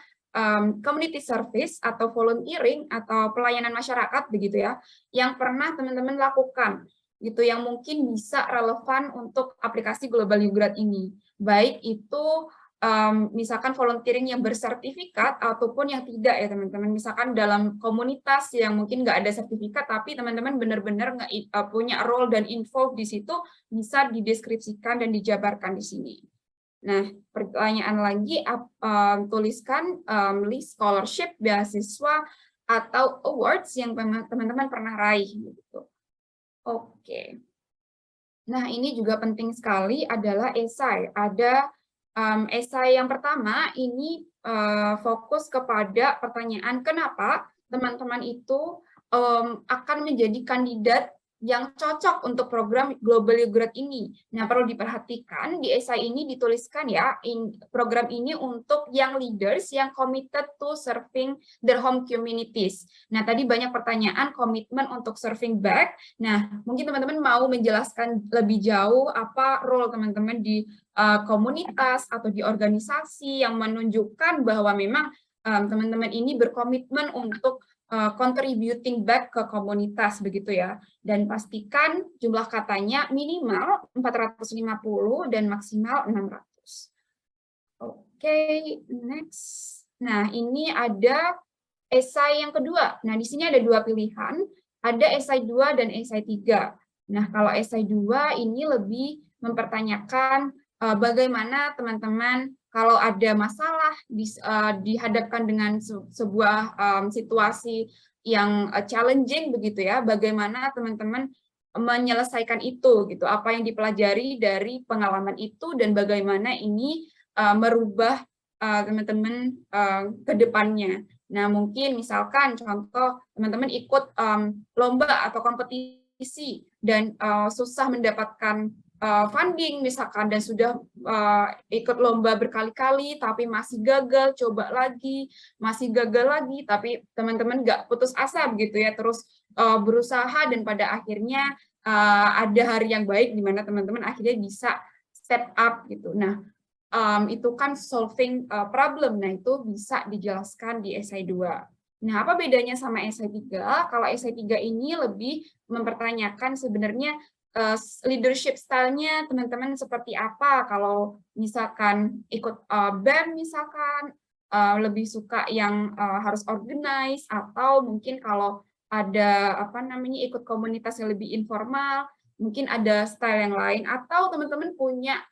community service atau volunteering atau pelayanan masyarakat begitu ya, yang pernah teman-teman lakukan gitu, yang mungkin bisa relevan untuk aplikasi Global You Grad ini. Baik itu misalkan volunteering yang bersertifikat ataupun yang tidak ya teman-teman. Misalkan dalam komunitas yang mungkin nggak ada sertifikat, tapi teman-teman benar-benar punya role dan involve di situ, bisa dideskripsikan dan dijabarkan di sini. Nah, pertanyaan lagi, tuliskan list scholarship, beasiswa, atau awards yang teman-teman pernah raih. Gitu. Oke. Nah, ini juga penting sekali adalah esai. Ada esai yang pertama, ini fokus kepada pertanyaan kenapa teman-teman itu akan menjadi kandidat yang cocok untuk program Global You Grad ini. Nah, perlu diperhatikan di esai ini dituliskan ya, program ini untuk young leaders yang committed to serving their home communities. Nah, tadi banyak pertanyaan komitmen untuk serving back. Nah, mungkin teman-teman mau menjelaskan lebih jauh apa role teman-teman di komunitas atau di organisasi yang menunjukkan bahwa memang teman-teman ini berkomitmen untuk contributing back ke komunitas begitu ya, dan pastikan jumlah katanya minimal 450 dan maksimal 600. Oke, next. Nah, ini ada esai yang kedua. Nah, di sini ada dua pilihan, ada esai 2 dan esai 3. Nah, kalau esai 2 ini lebih mempertanyakan bagaimana teman-teman kalau ada masalah dihadapkan dengan sebuah situasi yang challenging begitu ya, bagaimana teman-teman menyelesaikan itu gitu, apa yang dipelajari dari pengalaman itu dan bagaimana ini merubah teman-teman ke depannya. Nah, mungkin misalkan contoh teman-teman ikut lomba atau kompetisi dan susah mendapatkan funding misalkan, dan sudah ikut lomba berkali-kali tapi masih gagal, coba lagi, masih gagal lagi, tapi teman-teman nggak putus asa begitu ya, terus berusaha dan pada akhirnya ada hari yang baik di mana teman-teman akhirnya bisa step up gitu. Nah, itu kan solving problem, nah itu bisa dijelaskan di esai 2. Nah, apa bedanya sama esai 3? Kalau esai 3 ini lebih mempertanyakan sebenarnya leadership style-nya teman-teman seperti apa. Kalau misalkan ikut BEM misalkan, lebih suka yang harus organize, atau mungkin kalau ada ikut komunitas yang lebih informal, mungkin ada style yang lain, atau teman-teman punya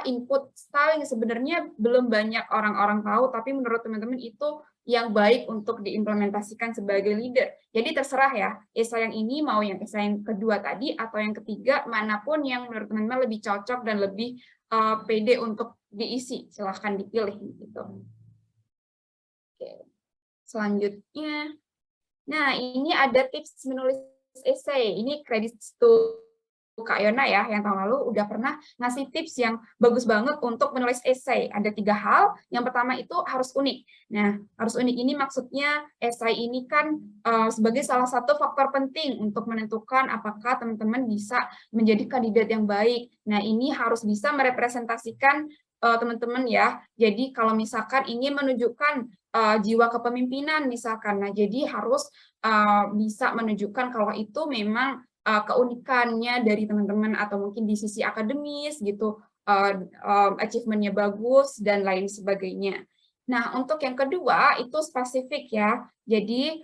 input style yang sebenarnya belum banyak orang-orang tahu, tapi menurut teman-teman itu yang baik untuk diimplementasikan sebagai leader. Jadi terserah ya, esai yang ini mau yang esai yang kedua tadi atau yang ketiga, manapun yang menurut teman-teman lebih cocok dan lebih pede untuk diisi, silahkan dipilih gitu. Oke. Selanjutnya, nah ini ada tips menulis esai. Ini kredit to Kak Yona ya, yang tahun lalu udah pernah ngasih tips yang bagus banget untuk menulis esai. Ada 3 hal. Yang pertama itu harus unik. Nah, harus unik ini maksudnya esai ini kan sebagai salah satu faktor penting untuk menentukan apakah teman-teman bisa menjadi kandidat yang baik. Nah, ini harus bisa merepresentasikan teman-teman ya. Jadi kalau misalkan ingin menunjukkan jiwa kepemimpinan misalkan, nah jadi harus bisa menunjukkan kalau itu memang keunikannya dari teman-teman, atau mungkin di sisi akademis gitu, achievement-nya bagus dan lain sebagainya. Nah, untuk yang kedua itu spesifik ya. Jadi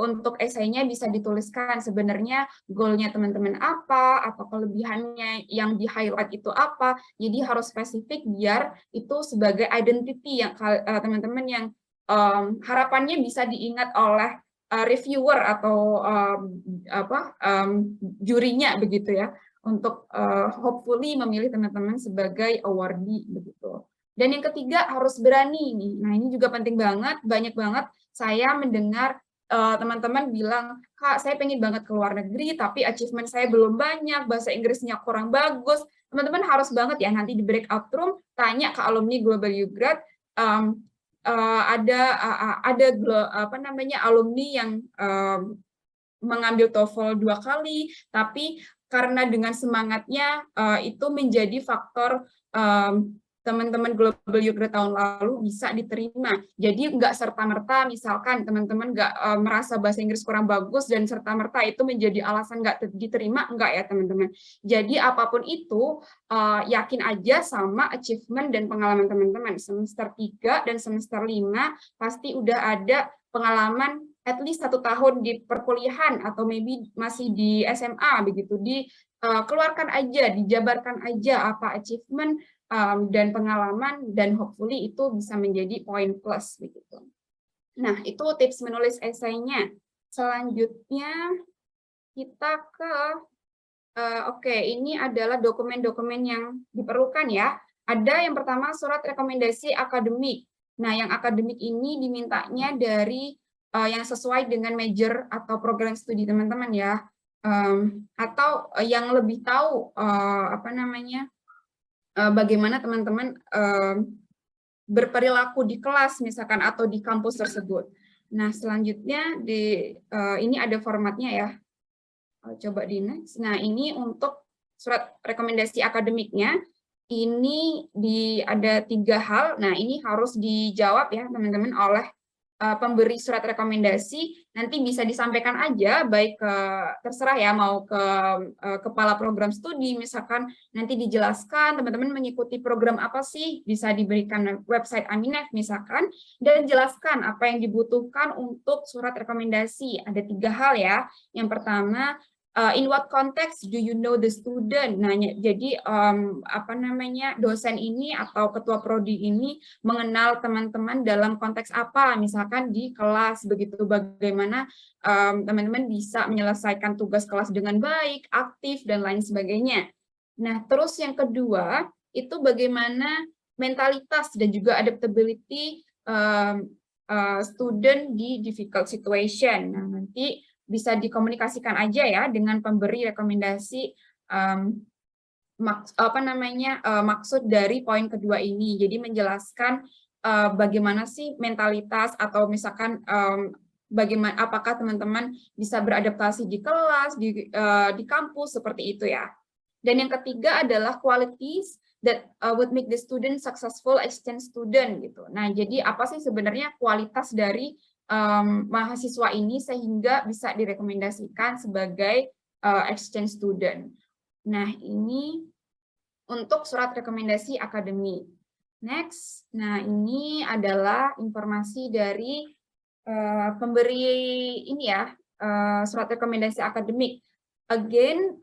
untuk esainya bisa dituliskan sebenarnya goal-nya teman-teman apa, atau kelebihannya yang di-highlight itu apa. Jadi harus spesifik biar itu sebagai identity yang teman-teman yang harapannya bisa diingat oleh reviewer atau jurinya begitu ya, untuk hopefully memilih teman-teman sebagai awardee begitu. Dan yang ketiga harus berani nih. Nah, ini juga penting banget, banyak banget saya mendengar teman-teman bilang, "Kak, saya pengen banget ke luar negeri tapi achievement saya belum banyak, bahasa Inggrisnya kurang bagus." Teman-teman harus banget ya nanti di breakout room tanya ke alumni Global U Grad, ada alumni yang mengambil TOEFL 2 kali, tapi karena dengan semangatnya itu menjadi faktor teman-teman Global U Grad tahun lalu bisa diterima. Jadi nggak serta-merta misalkan teman-teman nggak merasa bahasa Inggris kurang bagus dan serta-merta itu menjadi alasan nggak diterima, enggak ya teman-teman. Jadi apapun itu, yakin aja sama achievement dan pengalaman teman-teman. Semester 3 dan semester 5 pasti udah ada pengalaman at least 1 tahun di perkuliahan atau maybe masih di SMA begitu. Keluarkan aja, dijabarkan aja apa achievement dan pengalaman, dan hopefully itu bisa menjadi poin plus begitu. Nah, itu tips menulis esainya. Selanjutnya kita ke oke, ini adalah dokumen-dokumen yang diperlukan ya. Ada yang pertama surat rekomendasi akademik. Nah, yang akademik ini dimintanya dari yang sesuai dengan major atau program studi teman-teman ya. Atau yang lebih tahu bagaimana teman-teman berperilaku di kelas misalkan atau di kampus tersebut. Nah, selanjutnya ini ada formatnya ya. Coba di next. Nah, ini untuk surat rekomendasi akademiknya. Ini ada 3 hal. Nah, ini harus dijawab ya teman-teman oleh pemberi surat rekomendasi. Nanti bisa disampaikan aja, baik ke terserah ya, mau ke kepala program studi misalkan, nanti dijelaskan teman-teman mengikuti program apa sih, bisa diberikan website Aminef misalkan, dan jelaskan apa yang dibutuhkan untuk surat rekomendasi. Ada 3 hal ya. Yang pertama, in what context do you know the student? Nah, jadi dosen ini atau ketua prodi ini mengenal teman-teman dalam konteks apa? Misalkan di kelas begitu, bagaimana teman-teman bisa menyelesaikan tugas kelas dengan baik, aktif dan lain sebagainya. Nah, terus yang kedua itu bagaimana mentalitas dan juga adaptability student di difficult situation. Nah, nanti bisa dikomunikasikan aja ya dengan pemberi rekomendasi maksud dari poin kedua ini. Jadi menjelaskan bagaimana sih mentalitas, atau misalkan bagaimana apakah teman-teman bisa beradaptasi di kelas, di kampus seperti itu ya. Dan yang ketiga adalah qualities that would make the student successful exchange student gitu. Nah, jadi apa sih sebenarnya kualitas dari mahasiswa ini sehingga bisa direkomendasikan sebagai exchange student. Nah, ini untuk surat rekomendasi akademik. Next, nah ini adalah informasi dari pemberi ini ya, surat rekomendasi akademik. Again,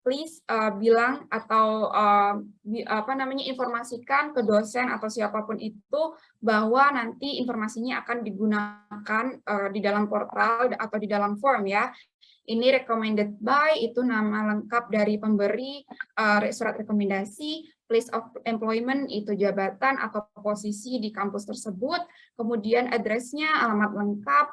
please bilang atau informasikan ke dosen atau siapapun itu bahwa nanti informasinya akan digunakan di dalam portal atau di dalam form ya. Ini recommended by, itu nama lengkap dari pemberi surat rekomendasi, place of employment, itu jabatan atau posisi di kampus tersebut, kemudian address-nya, alamat lengkap,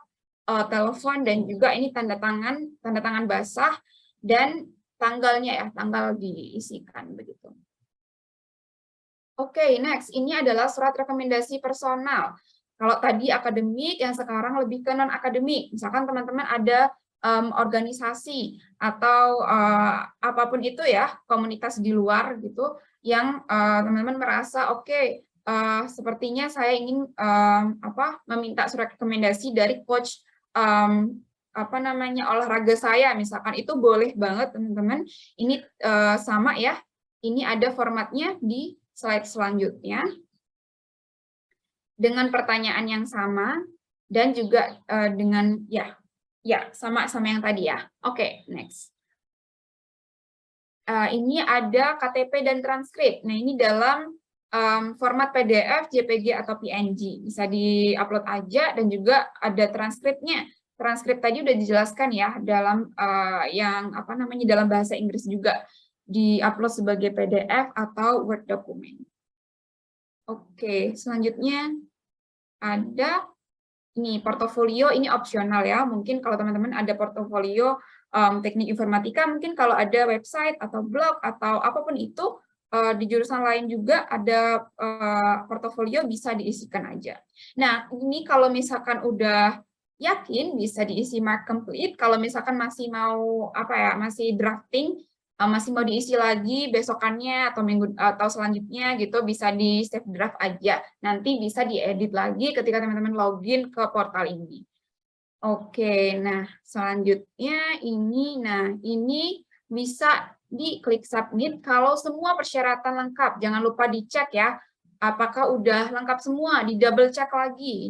telepon, dan juga ini tanda tangan basah, dan tanggalnya ya, tanggal diisikan begitu. Oke, next, ini adalah surat rekomendasi personal. Kalau tadi akademik, yang sekarang lebih ke non-akademik. Misalkan teman-teman ada organisasi atau apapun itu ya, komunitas di luar gitu, yang teman-teman merasa oke, sepertinya saya ingin meminta surat rekomendasi dari coach olahraga saya, misalkan, itu boleh banget teman-teman. Ini sama ya, ini ada formatnya di slide selanjutnya dengan pertanyaan yang sama dan juga dengan sama yang tadi ya. Oke, next. Ini ada KTP dan transkrip. Nah, ini dalam format PDF, JPG, atau PNG. Bisa di-upload aja, dan juga ada transkripnya. Transkrip tadi udah dijelaskan ya, dalam dalam bahasa Inggris juga. Di-upload sebagai PDF atau Word document. Oke, selanjutnya ada ini portofolio, ini opsional ya. Mungkin kalau teman-teman ada portofolio teknik informatika, mungkin kalau ada website atau blog atau apapun itu, di jurusan lain juga ada portofolio, bisa diisikan aja. Nah, ini kalau misalkan udah yakin bisa diisi mark complete. Kalau misalkan masih mau masih drafting, masih mau diisi lagi besokannya atau minggu atau selanjutnya gitu, bisa di save draft aja. Nanti bisa diedit lagi ketika teman-teman login ke portal ini. Oke, nah selanjutnya ini bisa diklik submit kalau semua persyaratan lengkap. Jangan lupa dicek ya, apakah udah lengkap semua, di double check lagi.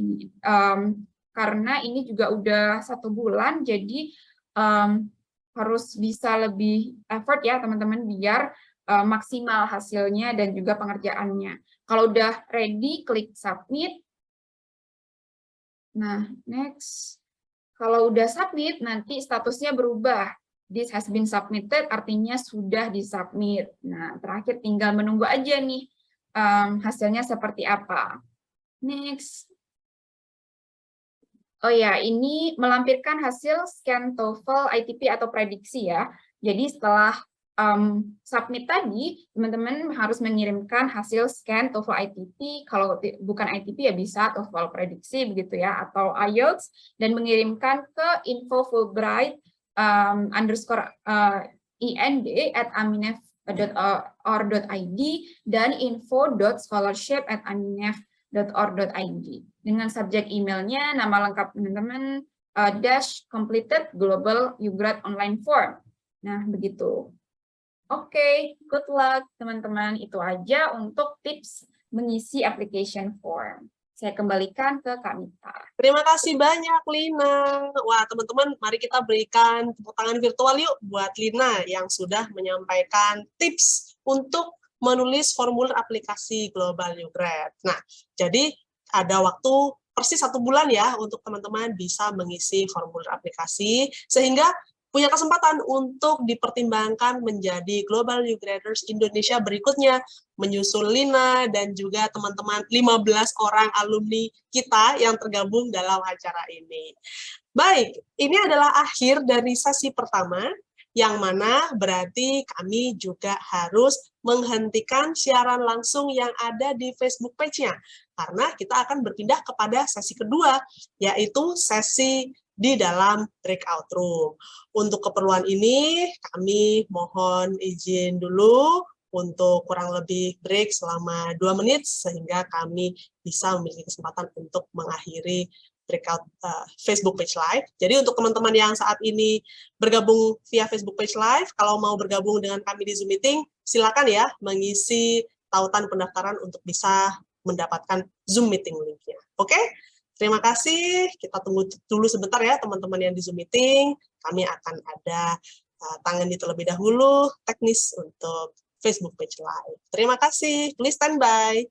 Karena ini juga udah 1 bulan, jadi harus bisa lebih effort ya teman-teman, biar maksimal hasilnya dan juga pengerjaannya. Kalau udah ready, klik submit. Nah, next. Kalau udah submit, nanti statusnya berubah. This has been submitted, artinya sudah disubmit. Nah, terakhir tinggal menunggu aja nih hasilnya seperti apa. Next. Oh ya, ini melampirkan hasil scan TOEFL, ITP, atau prediksi ya. Jadi setelah submit tadi, teman-teman harus mengirimkan hasil scan TOEFL, ITP. Kalau bukan ITP ya bisa TOEFL prediksi begitu ya, atau IELTS, dan mengirimkan ke info Fulbright _ind@aminef.or.id dan info.scholarship@aminef.or.id. Dengan subjek emailnya, nama lengkap teman-teman, --completed global UGRAD online form. Nah, begitu. Oke, good luck teman-teman. Itu aja untuk tips mengisi application form. Saya kembalikan ke Kak Mita. Terima kasih banyak, Lina. Wah, teman-teman, mari kita berikan tepuk tangan virtual yuk buat Lina yang sudah menyampaikan tips untuk menulis formulir aplikasi Global UGRAD. Nah, jadi ada waktu persis 1 bulan ya untuk teman-teman bisa mengisi formulir aplikasi, sehingga punya kesempatan untuk dipertimbangkan menjadi Global UGRADers Indonesia berikutnya, menyusul Lina dan juga teman-teman 15 orang alumni kita yang tergabung dalam acara ini. Baik, ini adalah akhir dari sesi pertama, yang mana berarti kami juga harus menghentikan siaran langsung yang ada di Facebook page-nya, karena kita akan berpindah kepada sesi kedua, yaitu sesi di dalam breakout room. Untuk keperluan ini, kami mohon izin dulu untuk kurang lebih break selama 2 menit, sehingga kami bisa memiliki kesempatan untuk mengakhiri breakout Facebook Page Live. Jadi untuk teman-teman yang saat ini bergabung via Facebook Page Live, kalau mau bergabung dengan kami di Zoom Meeting, silakan ya mengisi tautan pendaftaran untuk bisa mendapatkan Zoom Meeting link-nya. Oke? Terima kasih. Kita tunggu dulu sebentar ya teman-teman yang di Zoom Meeting. Kami akan ada tangani terlebih dahulu teknis untuk Facebook Page Live. Terima kasih. Please stand by.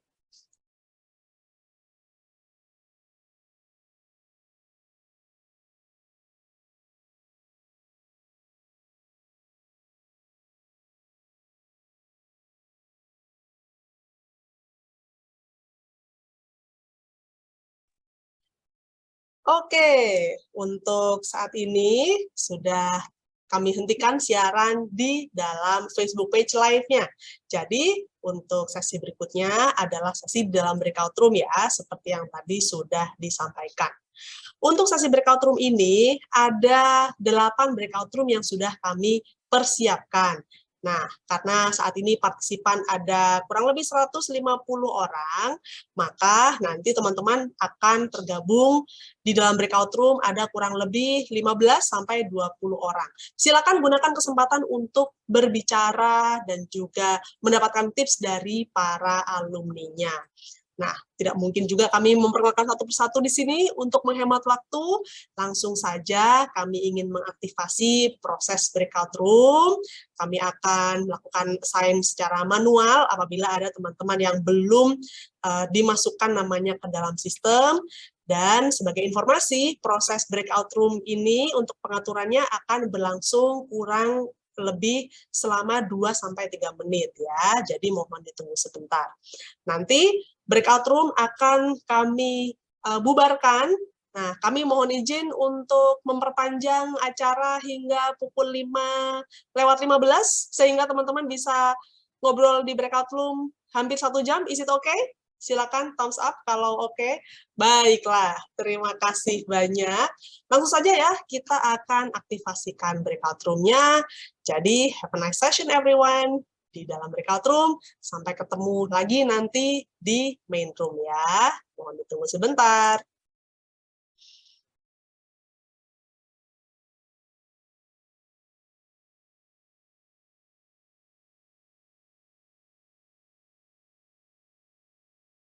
Oke, untuk saat ini sudah kami hentikan siaran di dalam Facebook Page Live-nya. Jadi, untuk sesi berikutnya adalah sesi di dalam breakout room ya, seperti yang tadi sudah disampaikan. Untuk sesi breakout room ini, ada 8 breakout room yang sudah kami persiapkan. Nah, karena saat ini partisipan ada kurang lebih 150 orang, maka nanti teman-teman akan tergabung di dalam breakout room ada kurang lebih 15-20 orang. Silakan gunakan kesempatan untuk berbicara dan juga mendapatkan tips dari para alumninya. Nah, tidak mungkin juga kami memperkenalkan satu persatu di sini untuk menghemat waktu. Langsung saja kami ingin mengaktifasi proses breakout room. Kami akan melakukan assign secara manual apabila ada teman-teman yang belum dimasukkan namanya ke dalam sistem. Dan sebagai informasi, proses breakout room ini untuk pengaturannya akan berlangsung kurang lebih selama 2-3 menit ya. Jadi mohon ditunggu sebentar. Nanti breakout room akan kami bubarkan. Nah, kami mohon izin untuk memperpanjang acara hingga pukul 5:15 sehingga teman-teman bisa ngobrol di breakout room hampir 1 jam. Is it okay? Silakan thumbs up kalau oke. Baiklah, terima kasih banyak. Langsung saja ya, kita akan aktifasikan breakout room-nya. Jadi, have a nice session everyone di dalam breakout room. Sampai ketemu lagi nanti di main room ya. Mohon ditunggu sebentar.